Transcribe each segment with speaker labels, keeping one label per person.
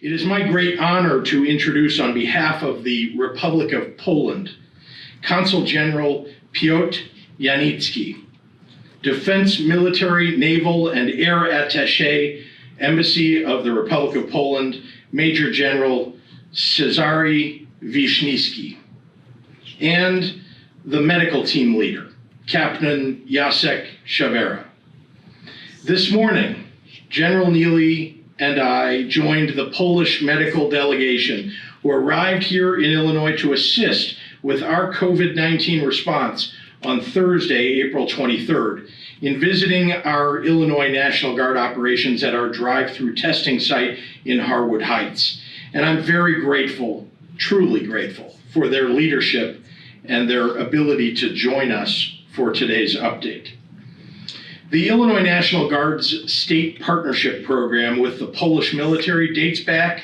Speaker 1: It is my great honor to introduce on behalf of the Republic of Poland, Consul General Piotr Janicki, Defense, Military, Naval, and Air Attaché, Embassy of the Republic of Poland, Major General Cezary Wiśniewski, and the medical team leader, Captain Jacek Szawera. This morning, General Neely and I joined the Polish medical delegation who arrived here in Illinois to assist with our COVID-19 response on Thursday, April 23rd, in visiting our Illinois National Guard operations at our drive-through testing site in Harwood Heights. And I'm very grateful, truly grateful, for their leadership and their ability to join us for today's update. The Illinois National Guard's state partnership program with the Polish military dates back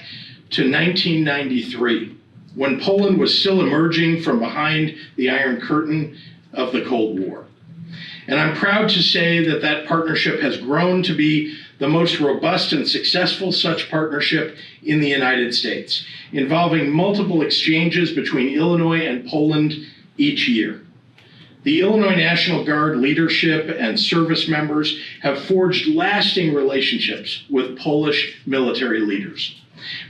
Speaker 1: to 1993, when Poland was still emerging from behind the Iron Curtain of the Cold War. And I'm proud to say that that partnership has grown to be the most robust and successful such partnership in the United States, involving multiple exchanges between Illinois and Poland each year. The Illinois National Guard leadership and service members have forged lasting relationships with Polish military leaders.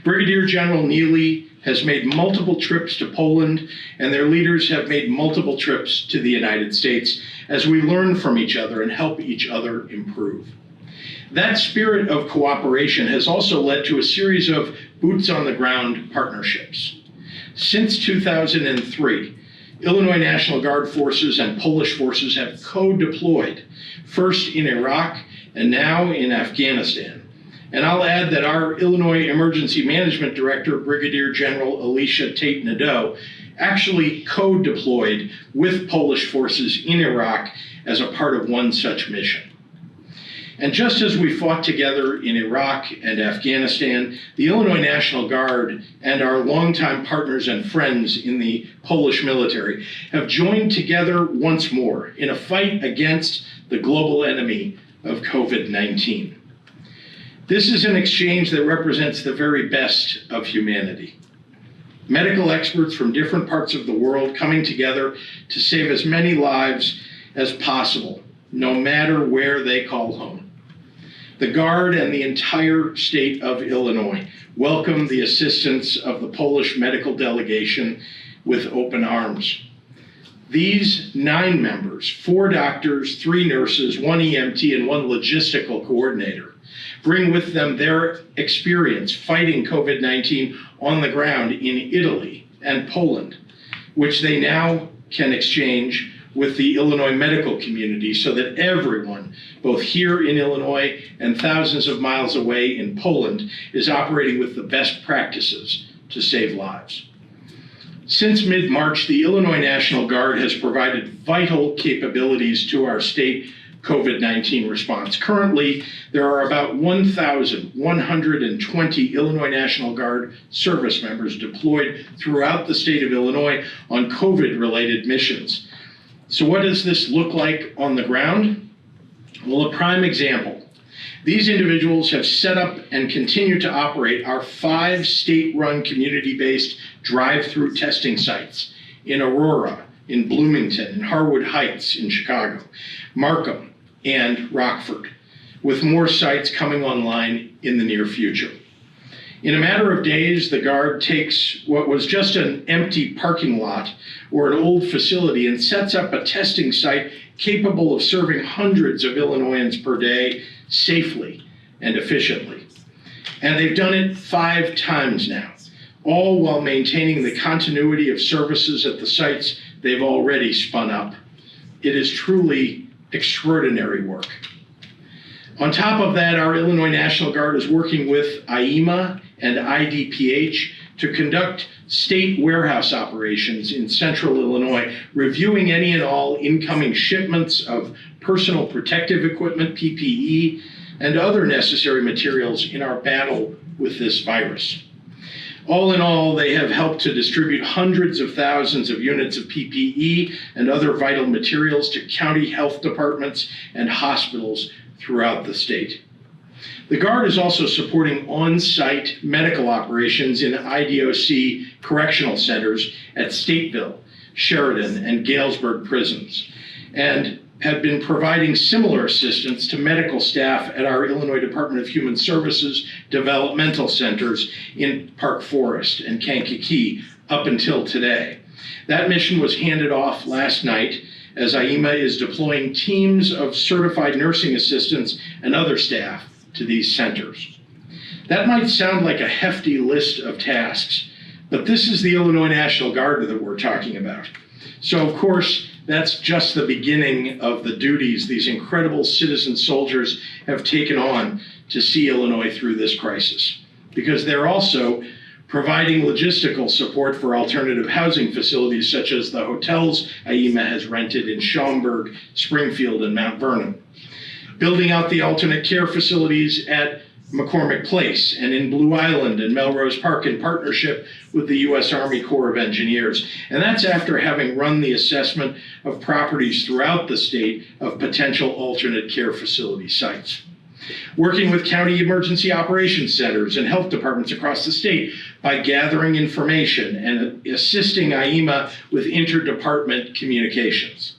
Speaker 1: Brigadier General Neely has made multiple trips to Poland, and their leaders have made multiple trips to the United States as we learn from each other and help each other improve. That spirit of cooperation has also led to a series of boots-on-the-ground partnerships. Since 2003, Illinois National Guard forces and Polish forces have co-deployed, first in Iraq and now in Afghanistan. And I'll add that our Illinois Emergency Management Director, Brigadier General Alicia Tate-Nadeau, actually co-deployed with Polish forces in Iraq as a part of one such mission. And just as we fought together in Iraq and Afghanistan, the Illinois National Guard and our longtime partners and friends in the Polish military have joined together once more in a fight against the global enemy of COVID-19. This is an exchange that represents the very best of humanity. Medical experts from different parts of the world coming together to save as many lives as possible, no matter where they call home. The Guard and the entire state of Illinois welcome the assistance of the Polish medical delegation with open arms. These 9 members, 4 doctors, 3 nurses, 1 EMT, and 1 logistical coordinator, bring with them their experience fighting COVID-19 on the ground in Italy and Poland, which they now can exchange with the Illinois medical community so that everyone, both here in Illinois and thousands of miles away in Poland, is operating with the best practices to save lives. Since mid-March, the Illinois National Guard has provided vital capabilities to our state COVID-19 response. Currently, there are about 1,120 Illinois National Guard service members deployed throughout the state of Illinois on COVID-related missions. So what does this look like on the ground? Well, a prime example. These individuals have set up and continue to operate our 5 state-run community-based drive-through testing sites in Aurora, in Bloomington, in Harwood Heights, in Chicago, Markham, and Rockford, with more sites coming online in the near future. In a matter of days, the Guard takes what was just an empty parking lot or an old facility and sets up a testing site capable of serving hundreds of Illinoisans per day safely and efficiently. And they've done it 5 times now, all while maintaining the continuity of services at the sites they've already spun up. It is truly extraordinary work. On top of that, our Illinois National Guard is working with IEMA and IDPH to conduct state warehouse operations in central Illinois, reviewing any and all incoming shipments of personal protective equipment, PPE, and other necessary materials in our battle with this virus. All in all, they have helped to distribute hundreds of thousands of units of PPE and other vital materials to county health departments and hospitals throughout the state. The Guard is also supporting on-site medical operations in IDOC correctional centers at Stateville, Sheridan, and Galesburg prisons, and have been providing similar assistance to medical staff at our Illinois Department of Human Services developmental centers in Park Forest and Kankakee up until today. That mission was handed off last night as IEMA is deploying teams of certified nursing assistants and other staff to these centers. That might sound like a hefty list of tasks, but this is the Illinois National Guard that we're talking about. So of course, that's just the beginning of the duties these incredible citizen soldiers have taken on to see Illinois through this crisis, because they're also providing logistical support for alternative housing facilities such as the hotels IEMA has rented in Schaumburg, Springfield, and Mount Vernon, building out the alternate care facilities at McCormick Place and in Blue Island and Melrose Park in partnership with the U.S. Army Corps of Engineers. And that's after having run the assessment of properties throughout the state of potential alternate care facility sites. Working with county emergency operations centers and health departments across the state by gathering information and assisting IEMA with interdepartment communications,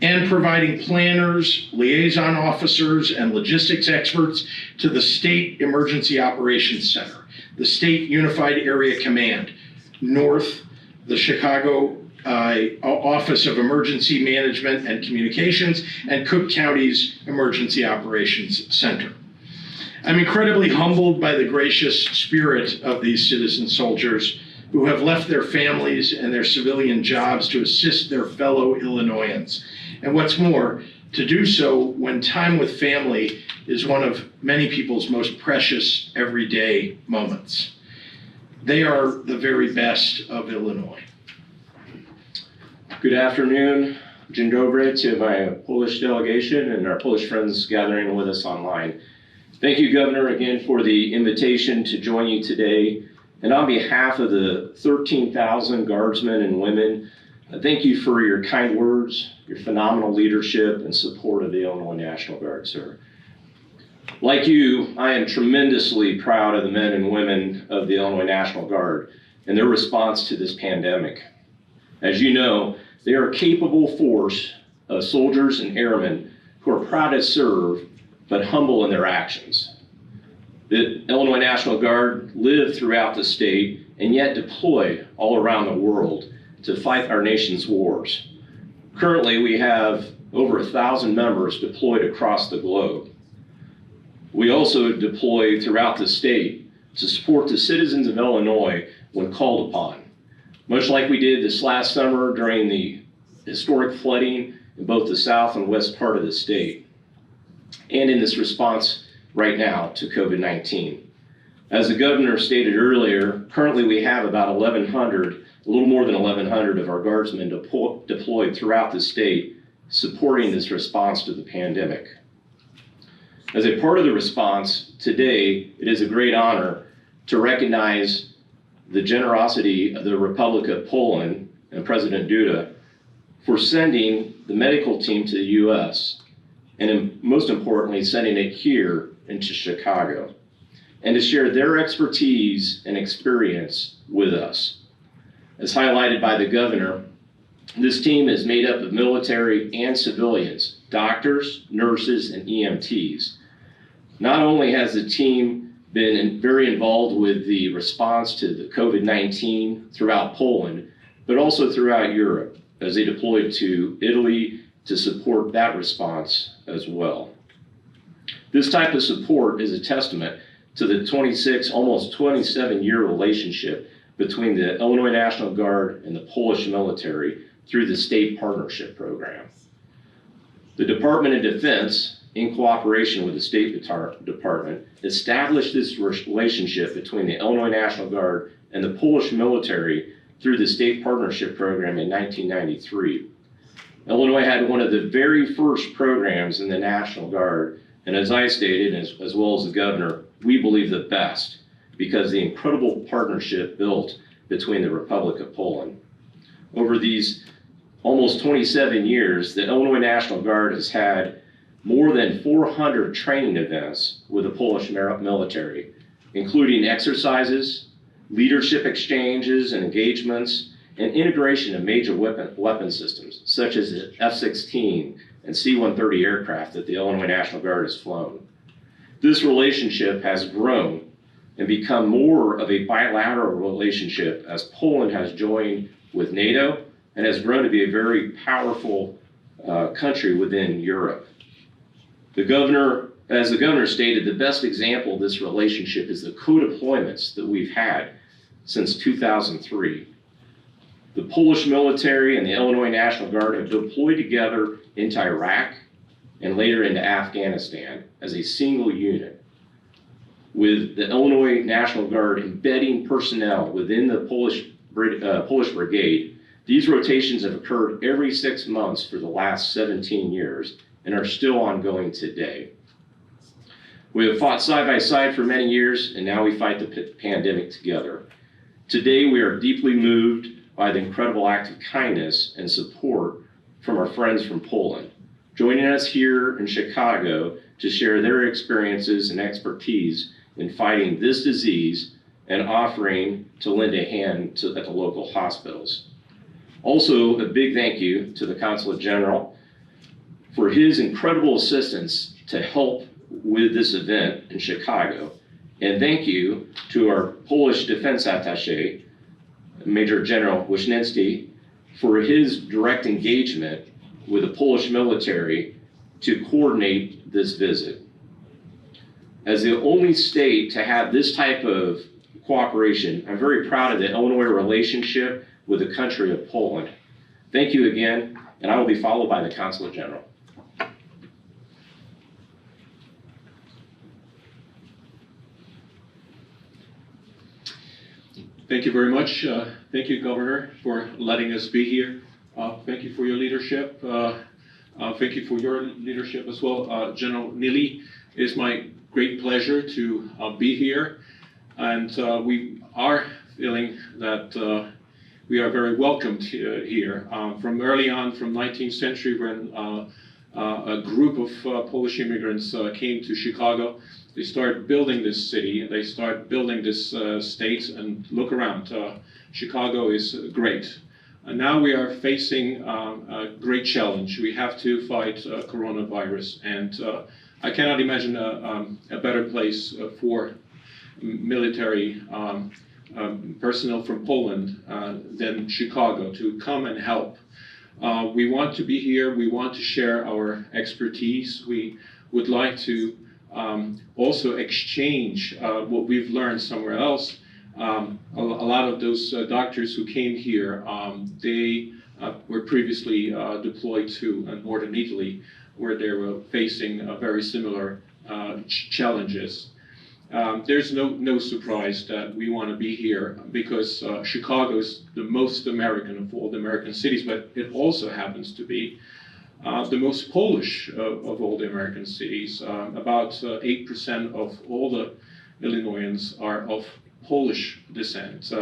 Speaker 1: and providing planners, liaison officers, and logistics experts to the State Emergency Operations Center, the State Unified Area Command, North, the Chicago Office of Emergency Management and Communications, and Cook County's Emergency Operations Center. I'm incredibly humbled by the gracious spirit of these citizen soldiers who have left their families and their civilian jobs to assist their fellow Illinoisans. And what's more, to do so when time with family is one of many people's most precious everyday moments. They are the very best of Illinois.
Speaker 2: Good afternoon. Dzień dobry to my Polish delegation and our Polish friends gathering with us online. Thank you, Governor, again for the invitation to join you today. And on behalf of the 13,000 Guardsmen and women, thank you for your kind words, your phenomenal leadership and support of the Illinois National Guard, sir. Like you, I am tremendously proud of the men and women of the Illinois National Guard and their response to this pandemic. As you know, they are a capable force of soldiers and airmen who are proud to serve, but humble in their actions. The Illinois National Guard live throughout the state and yet deploy all around the world to fight our nation's wars. Currently, we have over 1,000 members deployed across the globe. We also deploy throughout the state to support the citizens of Illinois when called upon, much like we did this last summer during the historic flooding in both the south and west part of the state, and in this response right now to COVID-19. As the governor stated earlier, currently we have about 1,100, a little more than 1,100 of our Guardsmen deployed throughout the state, supporting this response to the pandemic. As a part of the response, today it is a great honor to recognize the generosity of the Republic of Poland and President Duda for sending the medical team to the U.S. and most importantly, sending it here into Chicago, and to share their expertise and experience with us. As highlighted by the governor, this team is made up of military and civilians, doctors, nurses, and EMTs. Not only has the team been very involved with the response to the COVID-19 throughout Poland, but also throughout Europe, as they deployed to Italy to support that response as well. This type of support is a testament to the 26, almost 27-year relationship between the Illinois National Guard and the Polish military through the State Partnership Program. The Department of Defense, in cooperation with the State Department, established this relationship between the Illinois National Guard and the Polish military through the State Partnership Program in 1993. Illinois had one of the very first programs in the National Guard, and as I stated, as well as the governor, we believe the best, because the incredible partnership built between the Republic of Poland. Over these almost 27 years, the Illinois National Guard has had more than 400 training events with the Polish military, including exercises, leadership exchanges and engagements, and integration of major weapon systems, such as the F-16 and C-130 aircraft that the Illinois National Guard has flown. This relationship has grown and become more of a bilateral relationship as Poland has joined with NATO and has grown to be a very powerful country within Europe. As the governor stated, the best example of this relationship is the co-deployments that we've had since 2003. The Polish military and the Illinois National Guard have deployed together into Iraq and later into Afghanistan as a single unit, with the Illinois National Guard embedding personnel within the Polish brigade. These rotations have occurred every 6 months for the last 17 years and are still ongoing today. We have fought side by side for many years, and now we fight the pandemic together. Today, we are deeply moved by the incredible act of kindness and support from our friends from Poland, joining us here in Chicago to share their experiences and expertise in fighting this disease and offering to lend a hand at the local hospitals. Also, a big thank you to the Consulate General for his incredible assistance to help with this event in Chicago. And thank you to our Polish Defense Attaché, Major General Wisniewski, for his direct engagement with the Polish military to coordinate this visit. As the only state to have this type of cooperation, I'm very proud of the Illinois relationship with the country of Poland. Thank you again, and I will be followed by the Consulate General.
Speaker 3: Thank you very much. Thank you, Governor, for letting us be here. Thank you for your leadership. Thank you for your leadership as well. General Neely, it is my great pleasure to be here. And we are feeling that we are very welcomed here. From early on, from 19th century, when a group of Polish immigrants came to Chicago, they started building this city, they started building this state, and look around. Chicago is great. And now we are facing a great challenge. We have to fight coronavirus, and I cannot imagine a better place for military personnel from Poland than Chicago to come and help. We want to be here. We want to share our expertise. We would like to also exchange what we've learned somewhere else. A lot of those doctors who came here, they were previously deployed to northern Italy, where they were facing very similar challenges. There's no surprise that we want to be here because Chicago is the most American of all the American cities, but it also happens to be the most Polish of all the American cities. About 8% of all the Illinoisans are of Polish descent.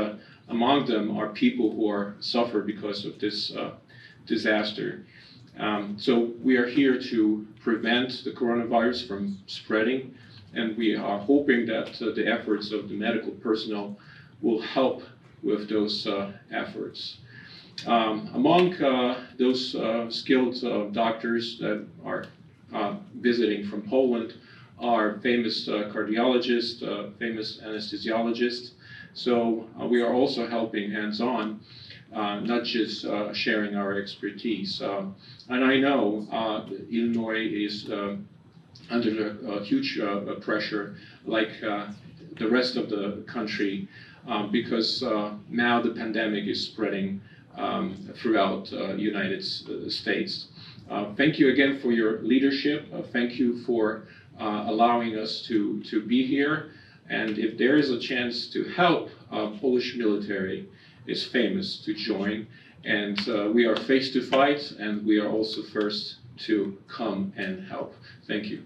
Speaker 3: Among them are people who suffer because of this disaster. So we are here to prevent the coronavirus from spreading, and we are hoping that the efforts of the medical personnel will help with those efforts. Among those skilled doctors that are visiting from Poland are famous cardiologists, famous anesthesiologists. So we are also helping hands-on, not just sharing our expertise. And I know Illinois is under huge pressure, like the rest of the country, because now the pandemic is spreading throughout the United States. Thank you again for your leadership. Thank you for allowing us to be here. And if there is a chance to help, Polish military is famous to join. And we are face to fight, and we are also first to come and help. Thank you.